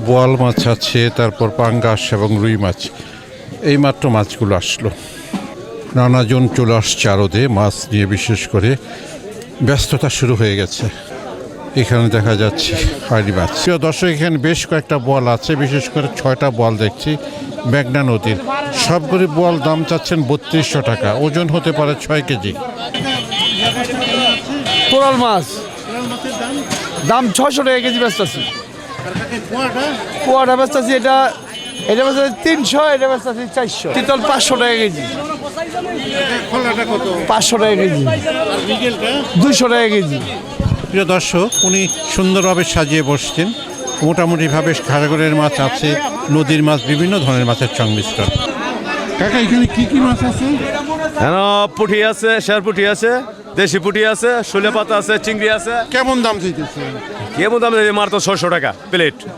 বোয়াল মাছ আছে, তারপর পাঙ্গাস এবং রুই মাছ। এইমাত্র মাছগুলো আসলো। নানাজন চলে আসছে আড়তে মাছ নিয়ে, বিশেষ করে ব্যস্ততা শুরু হয়ে গেছে। এখানে দেখা যাচ্ছে হাঁড়ি মাছ। প্রিয় দর্শক, এখানে বেশ কয়েকটা বোয়াল আছে, বিশেষ করে 6টা বোয়াল দেখছি মেঘনা নদীর। সবগুলি বোয়াল দাম চাচ্ছেন 3200 টাকা, ওজন হতে পারে 6 কেজি। কোরাল মাছ দাম 600 টাকা কেজি বেচতেছি। পোয়াটা বেচতেছি, এটা বেচতেছি 300, এটা বেচতেছি 400। তিতল 500 টাকা কেজি। 500 টাকা কেজি। 200 টাকা কেজি। প্রিয় দর্শক, উনি সুন্দরভাবে সাজিয়ে বসছেন। মোটামুটিভাবে সাগরের মাছ আছে, নদীর মাছ, বিভিন্ন ধরনের মাছের সংমিশ্রণ। কাকা, এখানে কি কি মাছ আছে? পুঁটি আছে, শের পুঁটি আছে, দেশি পুঁটি আছে, শোলে পাতা আছে, চিংড়ি আছে। কেমন দাম চাইতেছে? কেমন দাম? মাত্র 600 টাকা প্লেট।